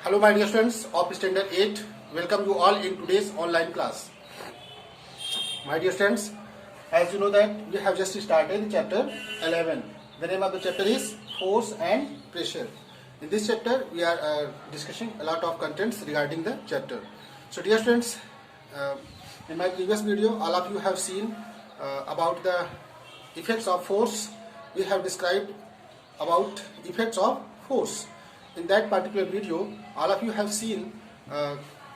Hello my dear students of standard 8, welcome you all in today's online class. My dear students, as you know that we have just started chapter 11. The name of the chapter is force and pressure. In this chapter we are discussing a lot of contents regarding the chapter. So dear students, in my previous video all of you have seen about the effects of force. We have described about effects of force. In that particular video, all of you have seen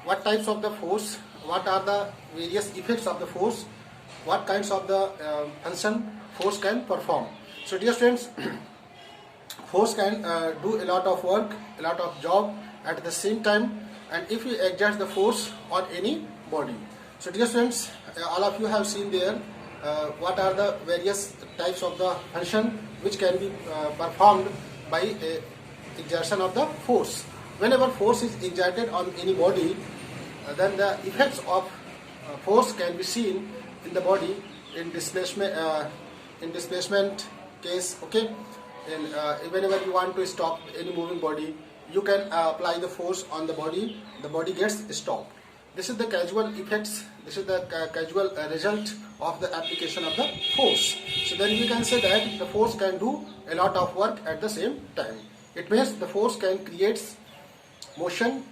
what types of the force, what are the various effects of the force, what kinds of the function force can perform. So dear students, force can do a lot of work, a lot of job at the same time, and if you exert the force on any body. So dear students, all of you have seen there what are the various types of the function which can be performed by a exertion of the force. Whenever force is exerted on any body, then the effects of force can be seen in the body in displacement case. Okay, and whenever you want to stop any moving body, you can apply the force on the body gets stopped. This is the causal effects, this is the causal result of the application of the force. So then we can say that the force can do a lot of work at the same time. It means the force can create motion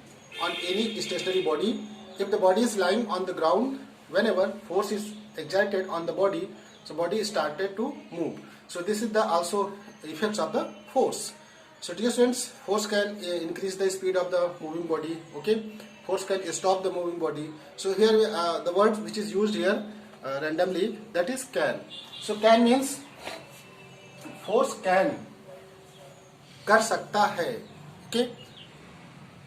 on any stationary body. If the body is lying on the ground, whenever force is exerted on the body, so body is started to move. So this is the also effects of the force. So dear students, force can increase the speed of the moving body. Okay, force can stop the moving body. So here the word which is used here randomly, that is can. So can means force can कर सकता है. Okay,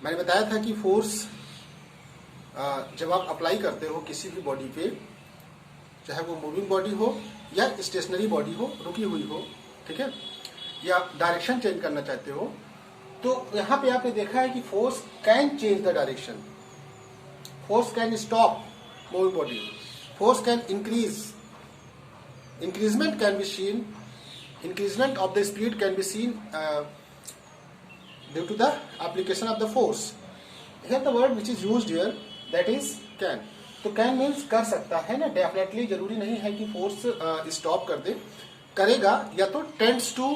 मैंने बताया था कि force जब आप apply करते हो किसी भी बॉडी पे, चाहे वो मूविंग बॉडी हो या स्टेशनरी बॉडी हो, रुकी हुई हो, ठीक है, या डायरेक्शन चेंज करना चाहते हो, तो यहाँ पे आपने देखा है कि force can change the direction, force can stop moving body, force can increase, increment can be seen, increasement of the speed can be seen due to the application of the force. Here the word which is used here, that is can. तो can means कर सकता है ना, definitely जरूरी नहीं है कि force stop कर दे, करेगा या तो tends to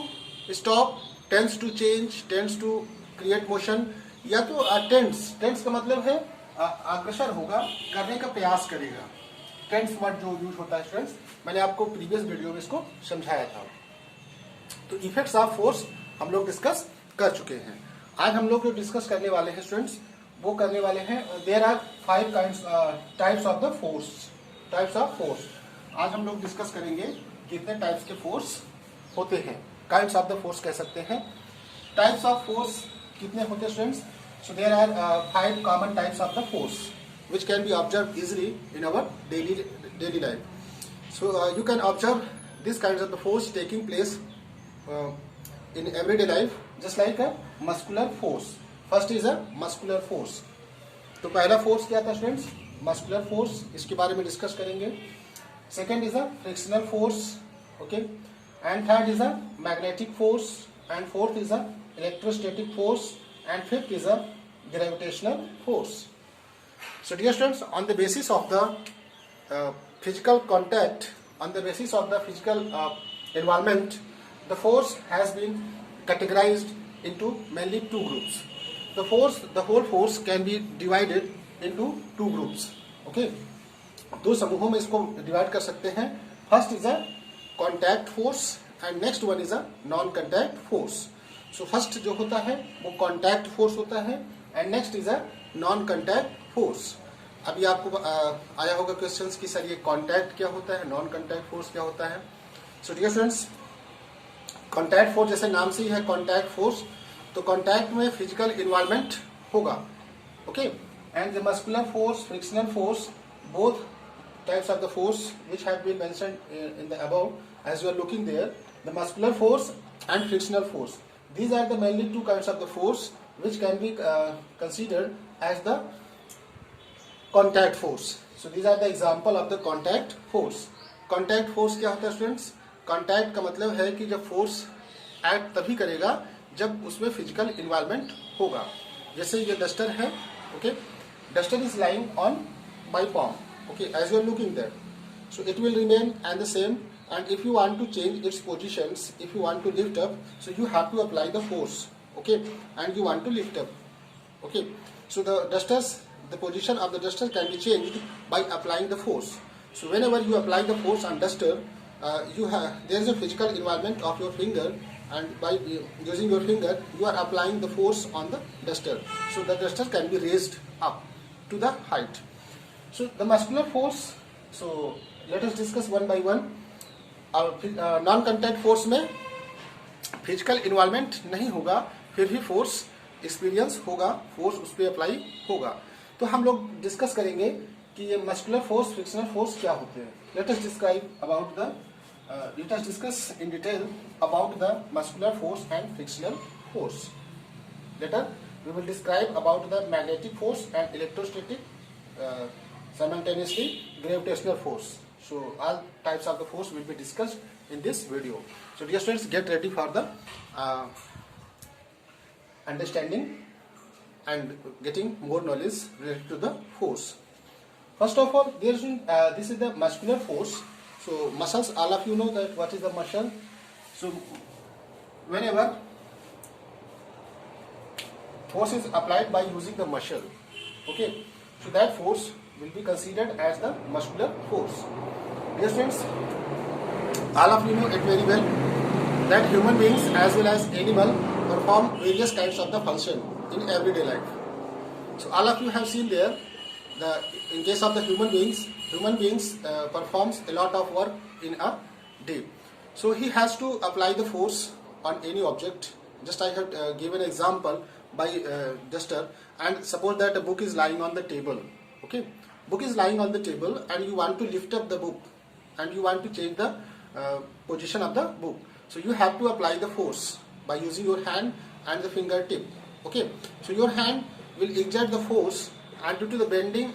stop, tends to change, tends to create motion, या तो टेंड्स का मतलब है अग्रसर होगा, करने का प्रयास करेगा. टेंड्स वर्ड जो यूज होता है स्टूडेंट्स, मैंने आपको प्रीवियस वीडियो में इसको समझाया था. तो इफेक्ट्स ऑफ फोर्स हम लोग डिस्कस कर चुके हैं. आज हम लोग जो डिस्कस करने वाले हैं स्टूडेंट्स, वो करने वाले हैं there are 5 types of the force. Types of force आज हम लोग डिस्कस करेंगे. कितने टाइप्स के फोर्स होते हैं, काइंड्स ऑफ द फोर्स कह सकते हैं. टाइप्स ऑफ फोर्स कितने होते हैं students? So there are 5 common types of the force which can be observed easily in our daily life. So you can observe these kinds of the force taking place in everyday life, just like a muscular force. First is a muscular force. तो पहला force क्या था students? Muscular force, इसके बारे में discuss करेंगे. Second is a frictional force. Okay, and third is a magnetic force, and fourth is a electrostatic force, and fifth is a gravitational force. So dear students, on the basis of the physical contact, on the basis of the physical environment, the force has been categorized into mainly 2 groups. The whole force can be divided into 2 groups. Okay, 2 समूहों में इसको divide कर सकते हैं. First is a contact force and next one is a non contact force. So first जो होता है वो कॉन्टैक्ट फोर्स होता है, and next is a non contact force. अभी आपको आया होगा क्वेश्चंस कि सर ये कॉन्टैक्ट क्या होता है, नॉन कॉन्टैक्ट फोर्स क्या होता है. So dear students, contact force जैसे नाम से ही है कॉन्टैक्ट फोर्स, तो कॉन्टैक्ट में फिजिकल इन्वॉल्वमेंट होगा. Okay, and the muscular force, frictional force, both types of the force which have been mentioned in the above as you are looking there, the muscular force and frictional force, these are the mainly 2 kinds of the force which can be considered as the contact force. So these are the example of the contact force. Contact force क्या होता है students? Contact का मतलब है कि जब force act तभी करेगा जब उसमें फिजिकल इन्वॉल्वमेंट होगा. जैसे ये डस्टर है, okay, duster is lying on my palm, okay, as you are looking there, so it will remain and the same. And if you want to change its positions, if you want to lift up, so you have to apply the force, okay, and you want to lift up, okay. So the dusters, the position of the duster can be changed by applying the force. So whenever you apply the force on duster, there is a physical involvement of your finger, and by using your finger you are applying the force on the duster, so the duster can be raised up to the height. So the muscular force, so let us discuss one by one. Non contact force में physical involvement नहीं होगा, फिर भी force experience होगा, force उस पर apply होगा. तो हम लोग डिस्कस करेंगे कि ये मस्कुलर फोर्स, फ्रिक्शनल फोर्स क्या होते हैं. Let us discuss in detail about the muscular force and frictional force. Later we will describe about the magnetic force and electrostatic, simultaneously gravitational force. So all types of the force will be discussed in this video. So dear students, get ready for the understanding and getting more knowledge related to the force. First of all, this is the muscular force. So muscles, all of you know that what is the muscle. So whenever force is applied by using the muscle, okay, so that force will be considered as the muscular force. Dear friends, all of you know it very well that human beings as well as animal perform various kinds of the function in everyday life. So all of you have seen there, in case of the human beings performs a lot of work in a day. So he has to apply the force on any object. Just I have given an example by duster, and suppose that a book is lying on the table, okay, book is lying on the table and you want to lift up the book and you want to change the position of the book. So you have to apply the force by using your hand and the fingertip, okay. So your hand will exert the force, and due to the bending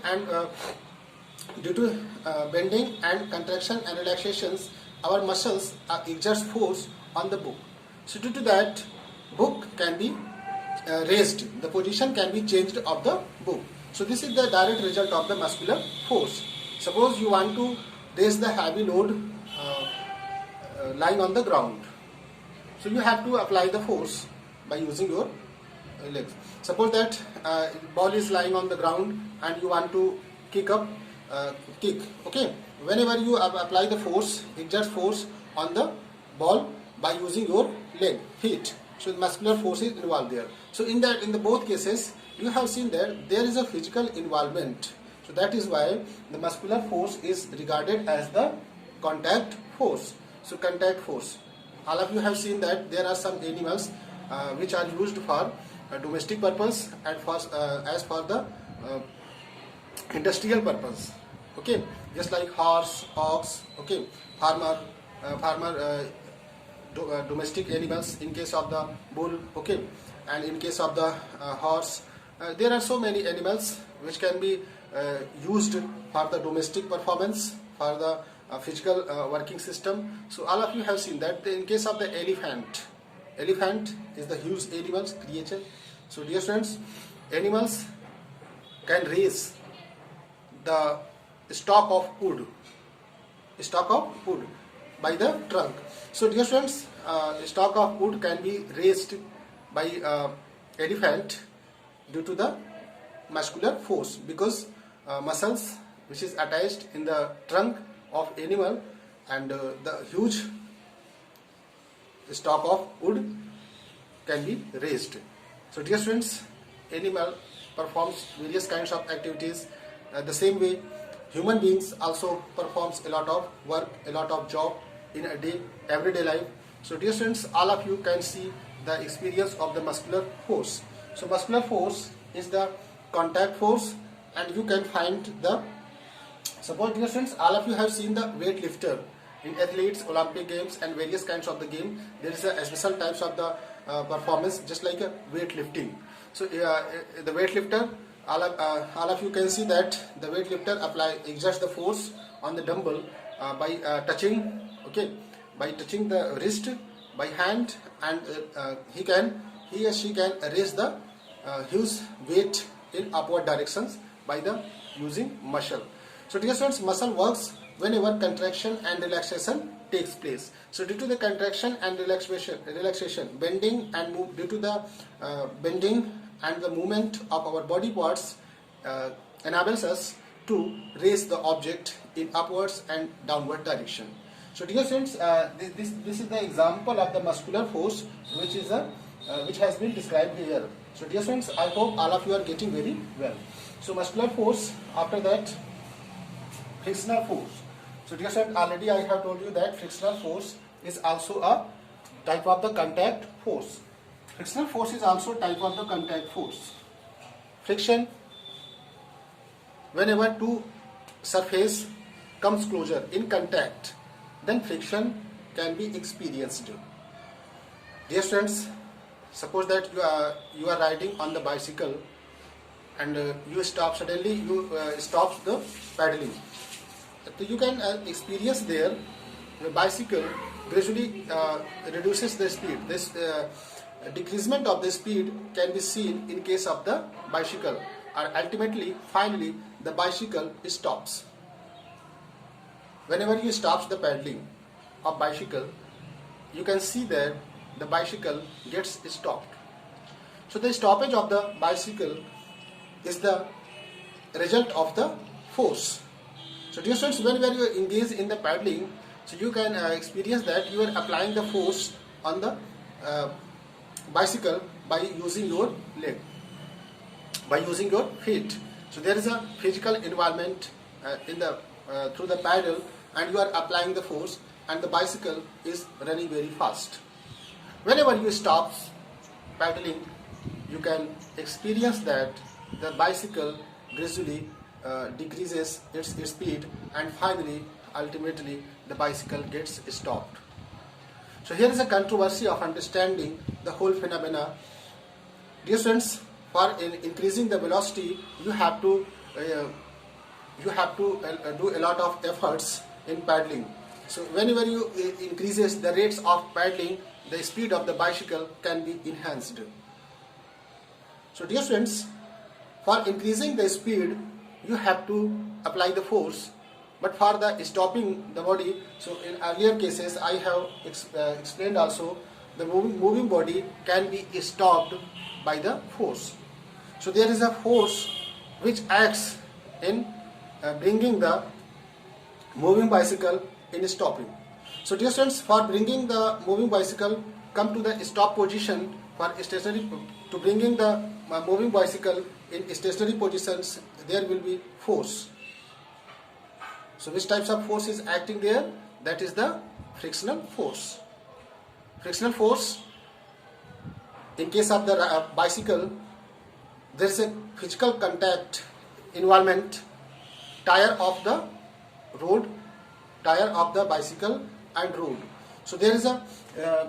and contraction and relaxations, our muscles exert force on the book. So due to that, book can be raised, the position can be changed of the book. So this is the direct result of the muscular force. Suppose you want to raise the heavy load lying on the ground. So you have to apply the force by using your legs. Suppose that ball is lying on the ground and you want to kick, okay. Whenever you apply the force, exert force on the ball by using your leg, feet. So the muscular force is involved there. So in the both cases, you have seen that there is a physical involvement. So that is why the muscular force is regarded as the contact force. So contact force. All of you have seen that there are some animals which are used for domestic purpose and as for the industrial purpose. Okay, just like horse, ox. Okay, farmer. Domestic animals in case of the bull, okay, and in case of the horse, there are so many animals which can be used for the domestic performance, for the physical working system. So all of you have seen that in case of the elephant is the huge animals creature. So dear friends, animals can raise the stalk of wood by the trunk. So dear friends, stalk of wood can be raised by elephant due to the muscular force, because muscles which is attached in the trunk of animal, and the huge stalk of wood can be raised. So dear friends, animal performs various kinds of activities. The same way, human beings also performs a lot of work, a lot of job in a day, everyday life. So dear students, all of you can see the experience of the muscular force. So muscular force is the contact force, and you can find the, suppose dear students, all of you have seen the weightlifter in athletes, Olympic games and various kinds of the game. There is a special types of the performance, just like a weightlifting. So the weightlifter, all of you can see that the weightlifter exerts the force on the dumbbell by touching, okay, by touching the wrist by hand, and he or she can raise the huge weight in upward directions by the using muscle. So dear students, muscle works whenever contraction and relaxation takes place. So due to the contraction and relaxation, bending and move, due to the bending and the movement of our body parts enables us to raise the object in upwards and downward direction. So dear students, this is the example of the muscular force which has been described here. So dear students, I hope all of you are getting very well. So muscular force, after that frictional force. So dear students, already I have told you that frictional force is also a type of the contact force. Frictional force is also type of the contact force. Friction, whenever two surface comes closer in contact, then friction can be experienced. Dear students, suppose that you are riding on the bicycle and you stop suddenly, you stop the pedaling. So you can experience there the bicycle gradually reduces the speed. This decreasement of the speed can be seen in case of the bicycle, or ultimately, finally, the bicycle stops. Whenever you stop the pedaling of bicycle, you can see that the bicycle gets stopped. So the stoppage of the bicycle is the result of the force. So dear students, whenever you engage in the paddling, so you can experience that you are applying the force on the bicycle by using your leg, by using your feet. So there is a physical environment through the paddle, and you are applying the force, and the bicycle is running very fast. Whenever you stop paddling, you can experience that the bicycle gradually decreases its speed, and finally, ultimately, the bicycle gets stopped. So here is a controversy of understanding the whole phenomena. Dear students, for increasing the velocity, you have to do a lot of efforts in paddling. So whenever you increases the rates of paddling, the speed of the bicycle can be enhanced. So dear students, for increasing the speed, you have to apply the force, but for the stopping the body, so in earlier cases I have explained also, the moving body can be stopped by the force. So there is a force which acts in bringing the moving bicycle in stopping. So dear students, for bringing the moving bicycle come to the stop position, for stationary, to bringing the moving bicycle in stationary positions, there will be force. So which types of force is acting there? That is the frictional force. Frictional force, in case of the bicycle, there is a physical contact environment, tire of the road, tire of the bicycle and road. So there is a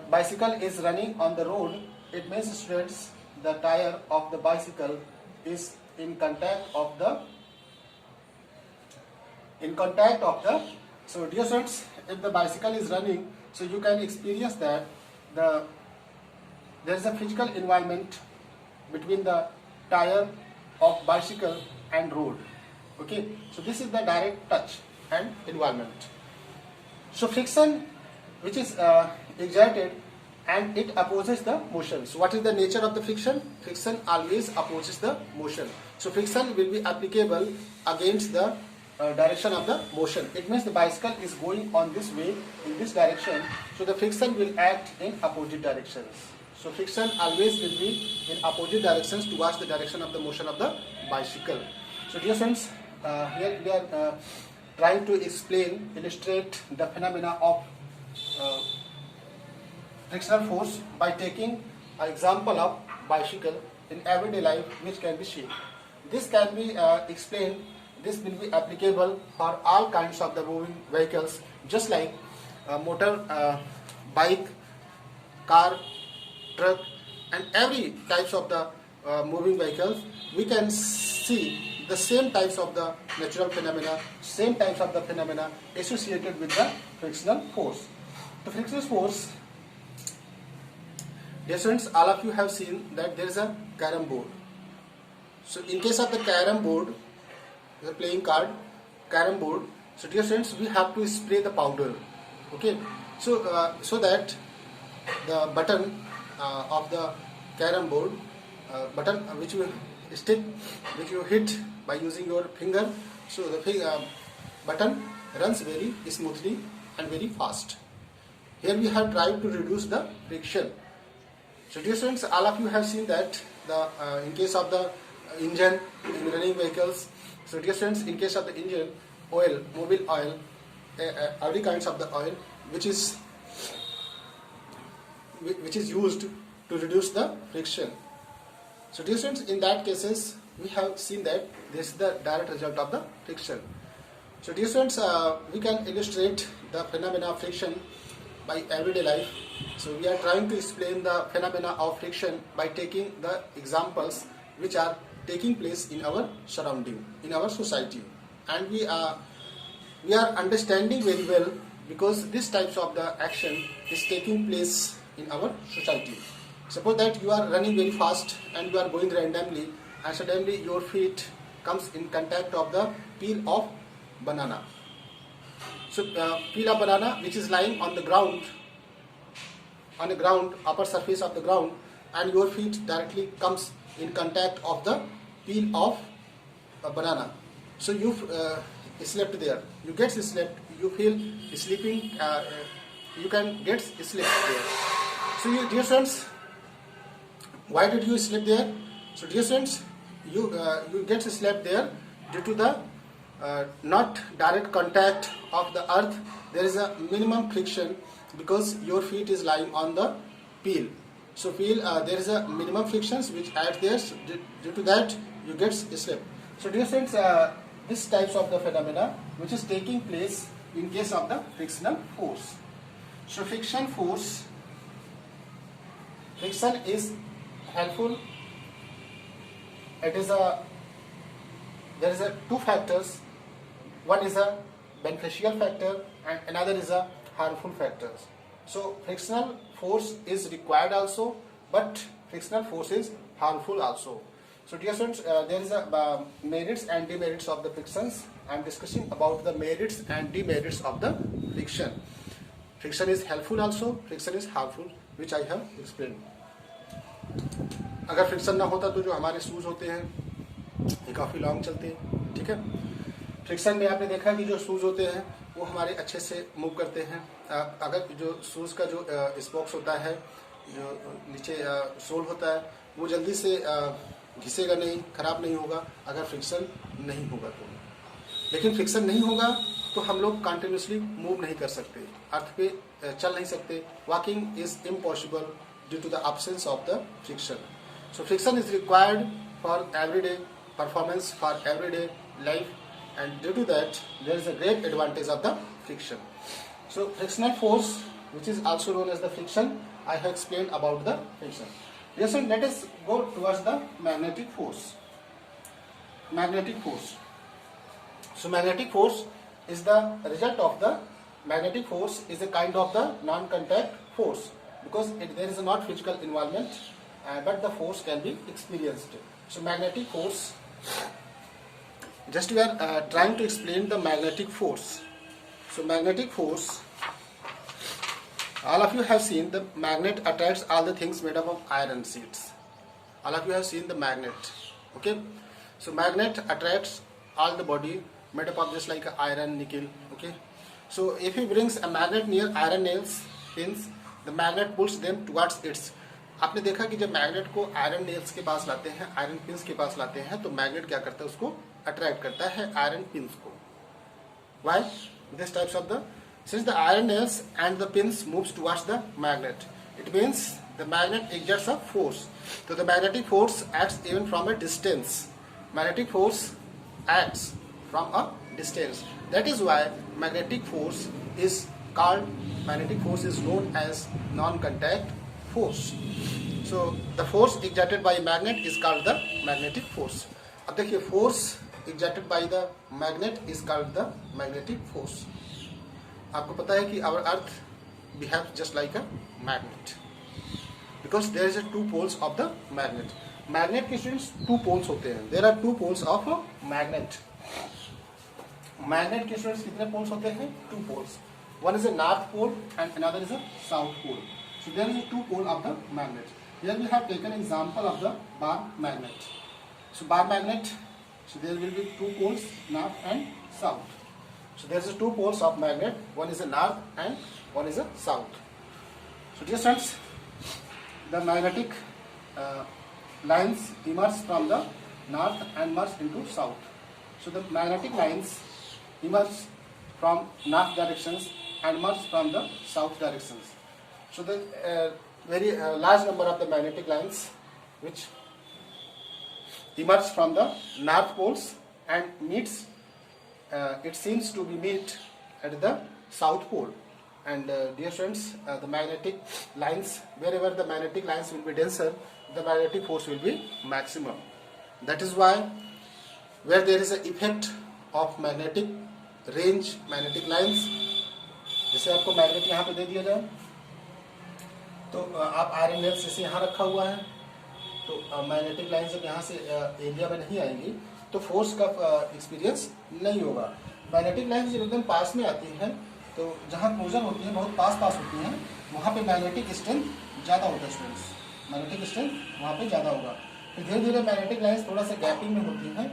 bicycle is running on the road. It means, students, the tire of the bicycle is in contact of the so dear students, if the bicycle is running, so you can experience that there is a physical environment between the tire of bicycle and road. Okay, so this is the direct touch and environment. So friction, which is exerted, and it opposes the motion. So what is the nature of the friction? Friction always opposes the motion. So friction will be applicable against the direction of the motion. It means the bicycle is going on this way, in this direction, so the friction will act in opposite directions. So friction always will be in opposite directions towards the direction of the motion of the bicycle. So dear friends, here we are trying to illustrate the phenomena of frictional force by taking an example of bicycle in everyday life, which can be seen. This can be explained. This will be applicable for all kinds of the moving vehicles, just like motor, bike, car, truck, and every types of the moving vehicles. We can see the same types of the natural phenomena, same types of the phenomena associated with the frictional force. The frictional force, dear students, all of you have seen that there is a carom board. So in case of the carom board, the playing card, carom board, so dear friends, we have to spray the powder. Okay, so that the button of the carom board, button which you stick, which you hit by using your finger, so the button runs very smoothly and very fast. Here we have tried to reduce the friction. So dear students, all of you have seen that the in case of the engine in running vehicles, so dear students, in case of the engine, oil, mobile oil, every kinds of the oil which is used to reduce the friction. So dear students, in that cases we have seen that this is the direct result of the friction. So dear students, we can illustrate the phenomena of friction by everyday life. So we are trying to explain the phenomena of friction by taking the examples which are taking place in our surrounding, in our society, and we are understanding very well because these types of the action is taking place in our society. Suppose that you are running very fast and you are going randomly and suddenly your feet comes in contact of the peel of banana. So peel of banana which is lying on the ground, upper surface of the ground, and your feet directly comes in contact of the peel of a banana. So you slept there, you get slept, you feel sleeping, you can get sleep there. So you, dear friends, why did you sleep there? So dear friends, you get slept there due to the not direct contact of the earth. There is a minimum friction because your feet is lying on the peel. So peel, there is a minimum frictions which adds there. So due to that you get sleep. So dear friends, this types of the phenomena which is taking place in case of the frictional force. So friction is helpful. It is there is two factors. One is a beneficial factor and another is a harmful factors. So frictional force is required also, but frictional force is harmful also. So dear students, there is a merits and demerits of the frictions. I am discussing about the merits and demerits of the friction. Friction is helpful also, friction is harmful, which I have explained. अगर friction ना होता तो जो हमारे shoes होते हैं ये काफ़ी लॉन्ग चलते हैं, ठीक है। फ्रिक्शन में आपने देखा कि जो शूज होते हैं वो हमारे अच्छे से मूव करते हैं। अगर जो शूज का जो स्पोक्स होता है, जो नीचे सोल होता है, वो जल्दी से घिसेगा नहीं, खराब नहीं होगा अगर फ्रिक्शन नहीं होगा तो। लेकिन फ्रिक्शन नहीं होगा तो हम लोग कंटिन्यूसली मूव नहीं कर सकते, अर्थ पे चल नहीं सकते। Walking is impossible due to the absence of the friction. So friction is required for everyday performance, for everyday life, and due to that there is a great advantage of the friction. So frictional force, which is also known as the friction, I have explained about the friction. Yes, and let us go towards the magnetic force. Magnetic force. So magnetic force is the result of the magnetic force is a kind of the non-contact force because there is not physical involvement. But the force can be experienced. So magnetic force, just we are trying to explain the magnetic force. So magnetic force, all of you have seen the magnet attracts all the things made up of iron sheets. All of you have seen the magnet, okay. So magnet attracts all the body made up of just like iron, nickel, okay. So if he brings a magnet near iron nails, pins, the magnet pulls them towards its. आपने देखा कि जब magnet को iron nails के पास लाते हैं, iron pins के पास लाते हैं, तो मैग्नेट क्या करता है, उसको अट्रैक्ट करता है आयरन पिंस को. Why this types of the since the iron nails and the pins moves towards the magnet, it means the magnet exerts a force. तो the magnetic force acts even from a distance. Magnetic force acts from a distance. That is why magnetic force is called, magnetic force is known as non contact force. So the force exerted by a magnet is called the magnetic force. अब देखिए force exerted by the magnet is called the magnetic force. आपको पता है कि our earth behaves just like a magnet because there is a two poles of the magnet. Magnet के students 2 poles होते हैं। There are 2 poles of magnet. Magnet के students कितने poles होते हैं? 2 poles. One is a north pole and another is a south pole. So there is 2 pole of the magnet. Here we have taken example of the bar magnet. So bar magnet, so there will be 2 poles, north and south. So there is 2 poles of magnet, one is a north and one is a south. So dear friends, the magnetic lines emerge from the north and merge into south. So the magnetic lines emerge from north directions and merge from the south directions. So the very large number of the magnetic lines which emerge from the north poles and meets, it seems to be meet at the south pole. And dear friends, the magnetic lines, wherever the magnetic lines will be denser, the magnetic force will be maximum. That is why where there is an effect of magnetic range, magnetic lines, जैसे आपको magnet यहाँ पे दे दिया जाए तो आप iron nails जैसे यहाँ रखा हुआ है, तो मैग्नेटिक लाइन जब यहाँ से एरिया में नहीं आएंगी तो फोर्स का एक्सपीरियंस नहीं होगा। मैग्नेटिक लाइन जब एकदम पास में आती है तो जहाँ क्लोजर होती है, बहुत पास होती हैं, वहाँ पे मैग्नेटिक स्ट्रेंथ ज़्यादा होता है स्टूडेंट्स, मैग्नेटिक स्ट्रेंथ वहाँ पे ज़्यादा होगा। फिर धीरे धीरे मैग्नेटिक लाइन्स थोड़ा सा गैपिंग में होती हैं,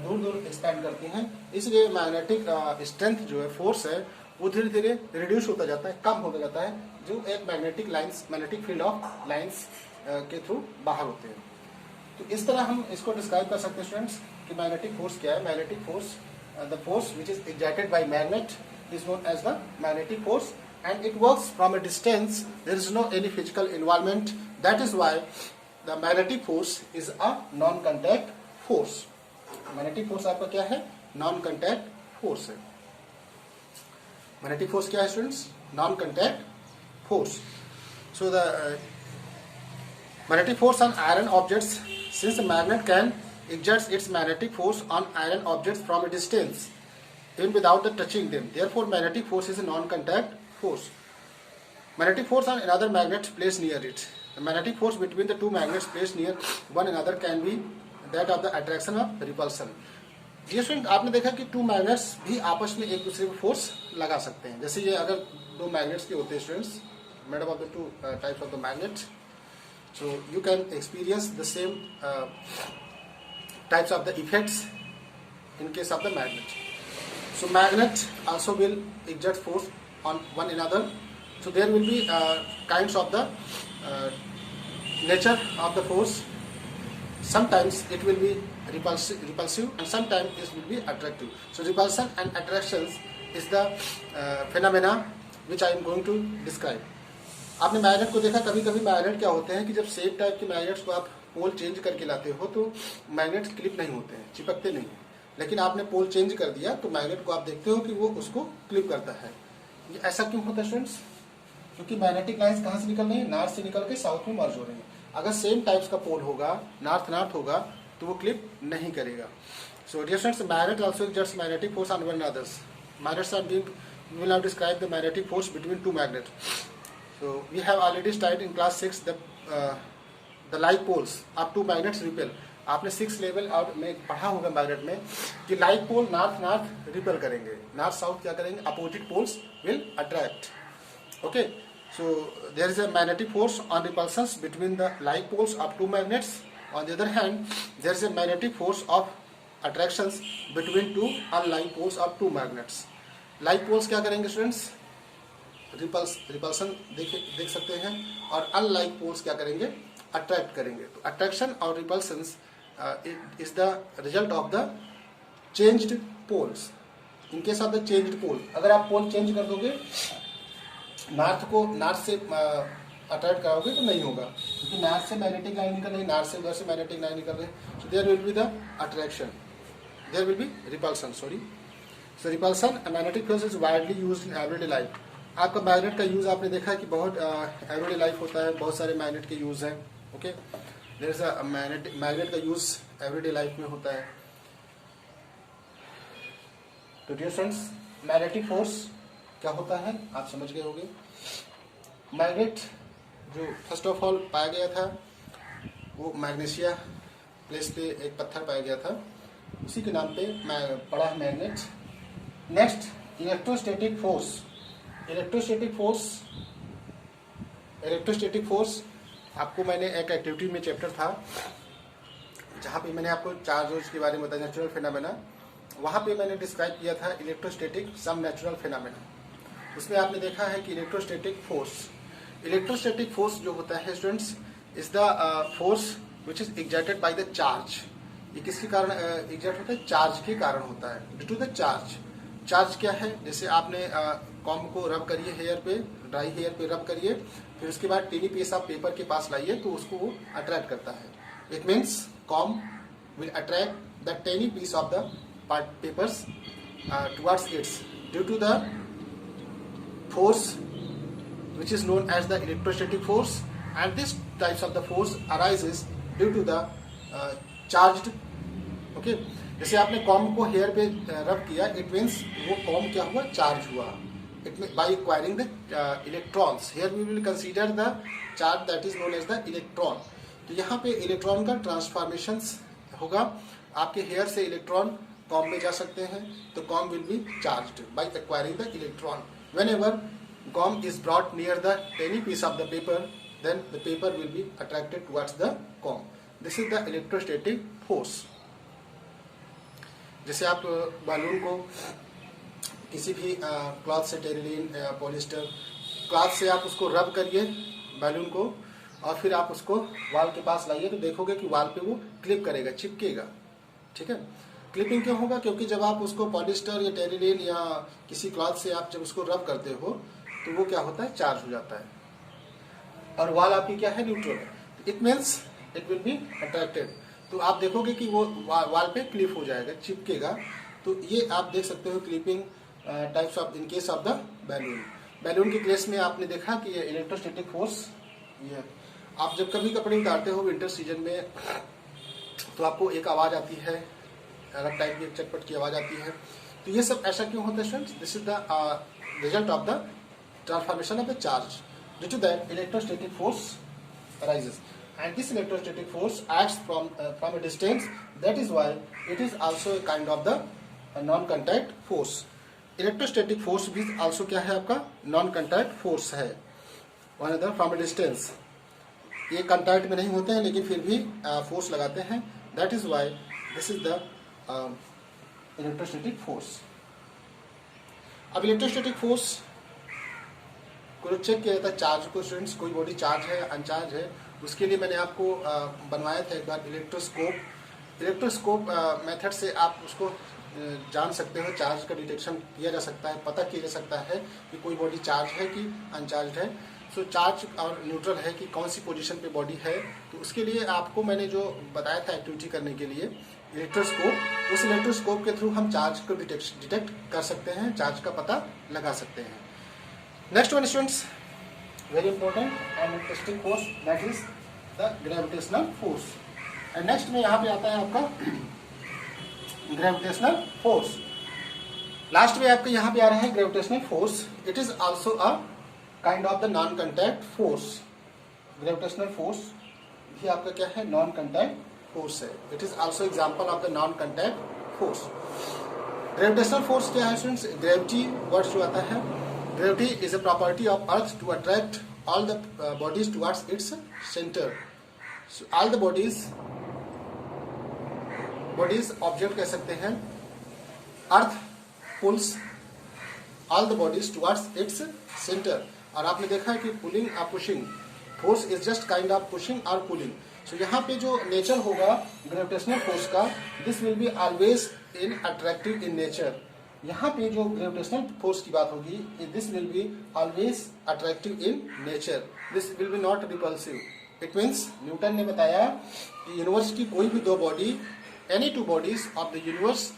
दूर दूर एक्सपैंड करती हैं, इसलिए मैग्नेटिक स्ट्रेंथ जो है, फोर्स है, वो धीरे धीरे रिड्यूस होता जाता है, कम होता जाता है, जो एक magnetic lines, magnetic field of lines के थ्रू बाहर होते हैं। तो इस तरह हम इसको डिस्क्राइब कर सकते हैं स्टूडेंट्स कि मैग्नेटिक फोर्स क्या है। Magnetic force, the force which is excited by magnet is known as the magnetic force, and it works from a distance. There is no any physical involvement. That is why the magnetic force is a non-contact force. Magnetic force आपका क्या है? Non-contact force है। Magnetic force क्या है students? Non-contact force. So the magnetic force on iron objects, since the magnet can exert its magnetic force on iron objects from a distance even without the touching them. Therefore, magnetic force is a non-contact force. Magnetic force on another magnet placed near it. The magnetic force between the two magnets placed near one another can be that of the attraction or repulsion. Dear student, आपने देखा कि two magnets भी आपस में एक दूसरे को force लगा सकते हैं। जैसे ये अगर दो मैग्नेट्स के होते हैं students, made up of the two types of the magnet, so you can experience the same types of the effects in case of the magnet. So magnet also will exert force on one another. So there will be kinds of the nature of the force. Sometimes it will be repulsive and sometimes it will be attractive. So repulsion and attractions is the phenomena which I am going to describe. आपने magnet को देखा, कभी कभी magnet क्या होते हैं कि जब सेम टाइप के मैग्नेट्स को आप पोल चेंज करके लाते हो तो मैग्नेट क्लिप नहीं होते हैं, चिपकते नहीं हैं। लेकिन आपने पोल चेंज कर दिया तो मैग्नेट को आप देखते हो कि वो उसको क्लिप करता है। ये ऐसा क्यों होता है स्टूडेंट्स? क्योंकि मैग्नेटिक लाइंस कहाँ से निकल रही है? नॉर्थ से निकल के साउथ में मर्ज हो रही है। अगर सेम टाइप्स का पोल होगा, नॉर्थ नॉर्थ होगा, तो वो क्लिप नहीं करेगा। So dear students, magnet also exerts magnetic force on one others. Magnets are being, we will now describe the magnetic force between two magnet. So we have already studied in class 6 the like poles of two magnets repel. आपने 6 level और में पढ़ा होगा magnet में कि like pole north north repel करेंगे, north south क्या करेंगे? Opposite poles will attract. Okay, so there is a magnetic force on repulsions between the like poles of two magnets. On the other hand there is a magnetic force of attractions between two unlike poles of two magnets. Like poles क्या करेंगे students? Repulsion देख सकते हैं, और unlike poles क्या करेंगे? Attract करेंगे। तो अट्रैक्शन और repulsions is the result of the changed poles. In case of the changed pole, अगर आप पोल चेंज कर दोगे, नॉर्थ को नॉर्थ से अट्रैक्ट कराओगे तो नहीं होगा, क्योंकि नॉर्थ से मैग्नेटिक लाइन निकल रही, नॉर्थ से उधर से मैग्नेटिक लाइन निकल रही, so there will be the attraction, there will be repulsion. So repulsion, a magnetic force is widely used in everyday life. आपका मैग्नेट का यूज आपने देखा कि बहुत एवरीडे लाइफ होता है, बहुत सारे मैग्नेट के यूज हैं। Okay, there is a magnet का यूज एवरीडे लाइफ में होता है। तो डियर फ्रेंड्स, मैग्नेटिक फोर्स क्या होता है आप समझ गए होंगे। मैग्नेट जो फर्स्ट ऑफ ऑल पाया गया था वो मैग्नीशिया प्लेस पे एक पत्थर पाया गया था, उसी के नाम पे पड़ा है magnet. Next, electrostatic force. Electrostatic force आपको मैंने एक एक्टिविटी में चैप्टर था जहाँ पे मैंने आपको चार्ज के बारे में बताया, नेचुरल फिनोमेना, वहाँ पे मैंने डिस्क्राइब किया था इलेक्ट्रोस्टैटिक सम नेचुरल फिनोमेना। उसमें आपने देखा है कि इलेक्ट्रोस्टैटिक फोर्स जो होता है students is the force which is exerted by the charge. ये किसके कारण एग्जर्ट होता है? चार्ज के कारण होता है, ड्यू टू द चार्ज क्या है? जैसे आपने कॉम को रब करिए हेयर पे, ड्राई हेयर पे रब करिए, फिर उसके बाद टेनी पीस आप पेपर के पास लाइए तो उसको वो अट्रैक्ट करता है। It means comb will attract the tiny piece of the papers towards its due to the force which is known as the electrostatic force, and this types of the force arises due to the charged, okay। जैसे आपने com को hair पे रब किया, it means वो com क्या हुआ? Charge हुआ। It mean by acquiring the electrons, here we will consider the charge that is known as the electron. तो यहाँ पे इलेक्ट्रॉन का ट्रांसफॉर्मेशन होगा, आपके हेयर से इलेक्ट्रॉन कॉम में जा सकते हैं, तो com will be charged bye acquiring the electron. Whenever comb is brought near the tiny piece of the paper, then the paper will be attracted towards the comb. This is the electrostatic force. जैसे आप balloon को किसी भी cloth से, terylene, polyester cloth से आप उसको रब करिए बैलून को, और फिर आप उसको वाल के पास लाइए तो देखोगे कि वाल पे वो क्लिप करेगा, चिपकेगा, ठीक है। क्लिपिंग क्यों होगा? क्योंकि जब आप उसको पॉलिस्टर या टेरिलीन या किसी क्लॉथ से आप जब उसको रब करते हो तो वो क्या होता है? चार्ज हो जाता है, और वाल आपकी क्या है? Neutral. It means it will be attracted, तो आप देखोगे कि वो वाल पे क्लिप हो जाएगा, चिपकेगा। तो ये आप देख सकते हो clipping types of in case of the balloon के केस में आपने देखा कि ये इलेक्ट्रोस्टैटिक फोर्स, ये आप जब कभी कपड़े उतारते हो विंटर सीजन में तो आपको एक आवाज आती है, अलग टाइप की एक चटपट की आवाज आती है। तो ये सब ऐसा क्यों होता है students? This is the result of the transformation of the charge. Due to that electrostatic force arises, and this electrostatic force acts from a distance. That is why it is also a kind of the non-contact force. Electrostatic force भी also क्या है? आपका non-contact force है, one other from a distance। ये contact में नहीं होते हैं लेकिन फिर भी force लगाते हैं। That is why this is the electrostatic force. अब इलेक्ट्रोस्टैटिक फोर्स को चेक किया जाता है चार्ज को स्टूडेंट्स, कोई बॉडी चार्ज है अनचार्ज है, उसके लिए मैंने आपको बनवाया था एक बार इलेक्ट्रोस्कोप मेथड से आप उसको जान सकते हो, चार्ज का डिटेक्शन किया जा सकता है, पता किया जा सकता है कि कोई बॉडी चार्ज है कि अनचार्ज है। सो चार्ज और न्यूट्रल है कि कौन सी पोजीशन पे बॉडी है। तो उसके लिए आपको मैंने जो बताया था एक्टिविटी करने के लिए इलेक्ट्रोस्कोप, उस इलेक्ट्रोस्कोप के थ्रू हम चार्ज को डिटेक्ट कर सकते हैं, चार्ज का पता लगा सकते हैं। Next one students, very important and interesting force, that is the gravitational force. And next में यहाँ पे आता है आपका ग्रेविटेशनल फोर्स। लास्ट में आपके यहाँ पे आ रहा है gravitational force. It is also a kind of the non contact force. Gravitational force भी आपका क्या है? नॉन कंटैक्ट फोर्स है। It is also example of the non contact force. Gravitational force क्या है स्टूडेंट्स? ग्रेविटी वर्ड जो आता है, gravity is a property of earth to attract all the bodies towards its centre. All the bodies object कह सकते हैं। Earth pulls all the bodies towards its centre. और आपने देखा है कि पुलिंग और pushing, force is just kind of pushing और पुलिंग। सो यहाँ पे जो नेचर होगा ग्रेविटेशनल फोर्स का, this will be always in attractive in nature. यहाँ पे जो ग्रेविटेशनल फोर्स की बात होगी, this will be always attractive in nature, this will B not repulsive. It means Newton ने बताया कि यूनिवर्स की कोई भी दो body, any two bodies of the universe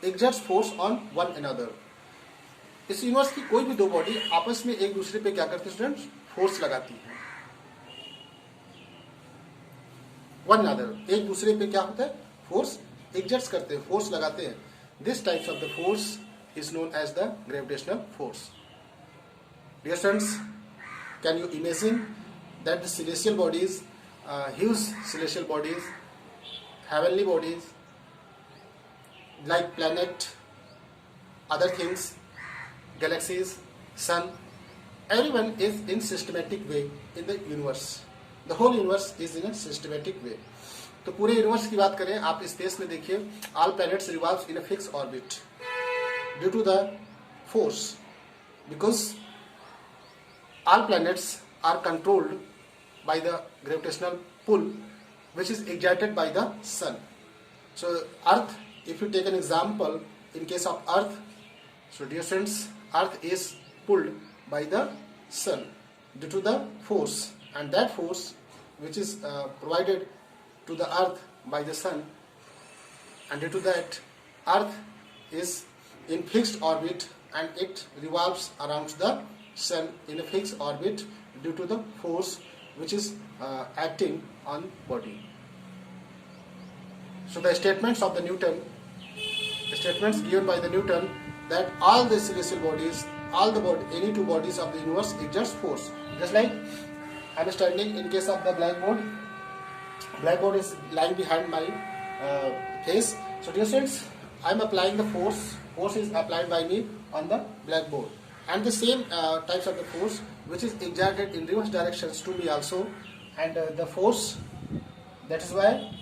exerts force on one another. इस यूनिवर्स की कोई भी दो बॉडी आपस में एक दूसरे पे क्या करती है स्टूडेंट्स? फोर्स लगाती है। वन अनदर, एक दूसरे पे क्या होता है? फोर्स एक्सर्ट्स करते हैं, फोर्स लगाते हैं। This types of the force is known as the gravitational force. Dear friends, can you imagine that the celestial bodies, huge celestial bodies heavenly bodies like planet, other things, galaxies, sun, everyone is in systematic way in the universe. The whole universe is in a systematic way. तो पूरे universe की बात करें आप space में देखिए, all planets revolve in a fixed orbit due to the force, because all planets are controlled by the gravitational pull which is exerted by the sun. So earth, if you take an example, in case of earth, so dear friends, earth is pulled by the sun due to the force, and that force which is provided to the earth by the sun, and due to that earth is in fixed orbit and it revolves around the sun in a fixed orbit due to the force which is acting on body. So the statements of the Newton, the statements given by the Newton, that all the celestial bodies, all the any two bodies of the universe exerts force. Just like I am standing in case of the blackboard. Blackboard is lying behind my face. So dear friends, I am applying the force. Force is applied by me on the blackboard, and the same types of the force which is exerted in reverse directions to me also, and the force, that is why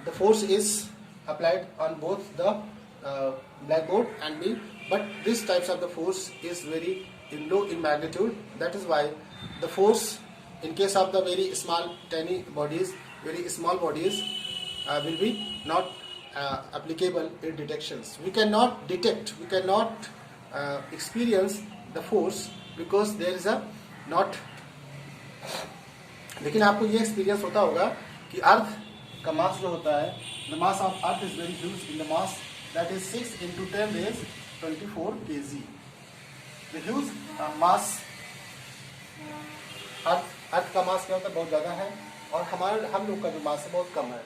the force is applied on both the blackboard and me, but this types of the force is very low in magnitude. That is why the force in case of the very small tiny bodies, very small bodies will be not applicable in detections. We cannot detect, we cannot experience the force because there is a not. लेकिन आपको ये experience होता होगा कि अर्थ का मास जो होता है, the mass of earth is very huge in the mass, that is 6 into 10 raised 24 kg. The huge mass, अर्थ का मास क्या होता है, बहुत ज़्यादा है, और हम लोग का जो मास है बहुत कम है.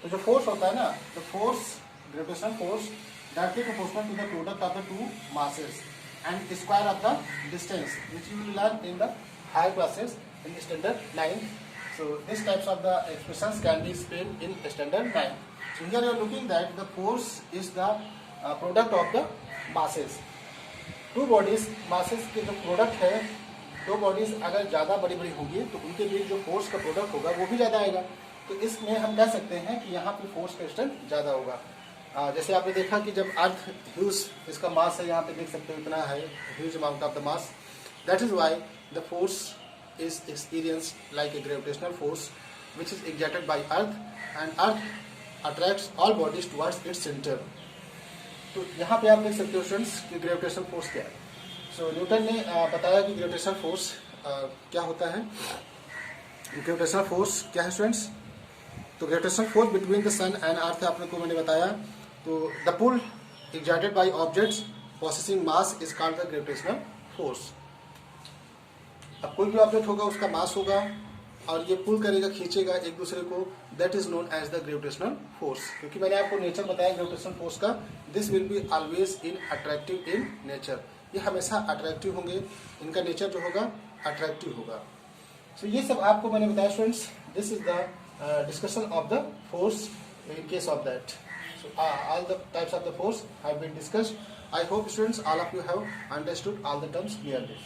तो जो फोर्स होता है ना, the force, gravitational force, directly proportional to the product of the two masses and square of the distance, which you will learn in the higher classes in standard 9. So these types of the expressions can be explained in standard 9. So here you are looking that the force is the product of the masses. Two bodies masses के जो product है, दो bodies अगर ज़्यादा बड़ी बड़ी होगी तो उनके बीच जो force का product होगा वो भी ज़्यादा आएगा. तो इसमें हम कह सकते हैं कि यहाँ पे फोर्स का स्ट्रेंथ ज़्यादा होगा. जैसे आपने देखा कि जब अर्थ ह्यूज इसका मास है, यहाँ पे देख सकते हो इतना है, huge amount of the mass. That is why the force is experienced like a gravitational force which is exerted by earth, and earth attracts all bodies towards its centre. तो यहाँ पे आप देख सकते हो स्टूडेंट्स कि ग्रेविटेशनल फोर्स क्या है. सो न्यूटन ने बताया कि ग्रेविटेशनल फोर्स क्या होता है. ग्रेविटेशनल फोर्स क्या है स्टूडेंट्स? तो gravitational force between the sun and earth आपने को मैंने बताया. तो the pull exerted by objects possessing mass is called the gravitational force. अब कोई भी ऑब्जेक्ट होगा उसका मास होगा और ये पुल करेगा, खींचेगा एक दूसरे को, that is known as the gravitational force. क्योंकि मैंने आपको नेचर बताया ग्रेविटेशनल फोर्स का, this will be always in attractive in nature. ये हमेशा अट्रैक्टिव होंगे, इनका नेचर जो होगा अट्रैक्टिव होगा. सो ये सब आपको मैंने बताया students. This is the discussion of the force in case of that. So all the types of the force have been discussed. I hope students all of you have understood all the terms clearly.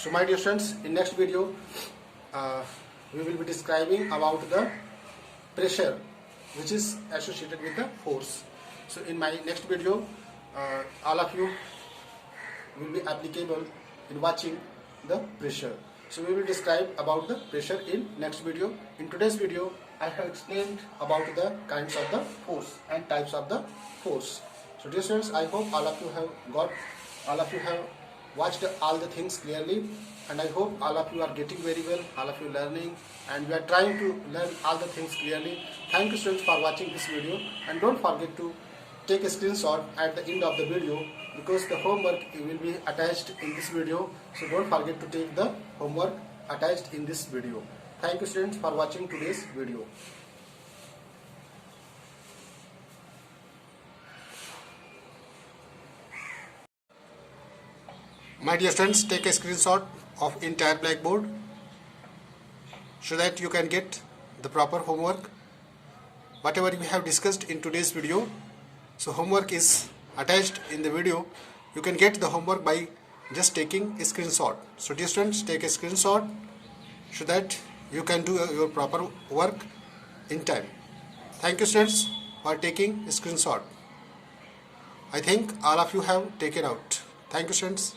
So my dear students, in next video we will be describing about the pressure which is associated with the force. So in my next video all of you will be applicable in watching the pressure. So we will describe about the pressure in next video. In today's video I have explained about the kinds of the force and types of the force. So dear students, I hope all of you have watched all the things clearly, and I hope all of you are getting very well, all of you learning, and we are trying to learn all the things clearly. Thank you students for watching this video, and don't forget to take a screenshot at the end of the video because the homework will be attached in this video. So don't forget to take the homework attached in this video. Thank you students for watching today's video. My dear students, take a screenshot of entire blackboard so that you can get the proper homework. Whatever we have discussed in today's video, so homework is attached in the video. You can get the homework by just taking a screenshot. So dear students, take a screenshot so that you can do your proper work in time. Thank you students for taking a screenshot. I think all of you have taken out. Thank you students.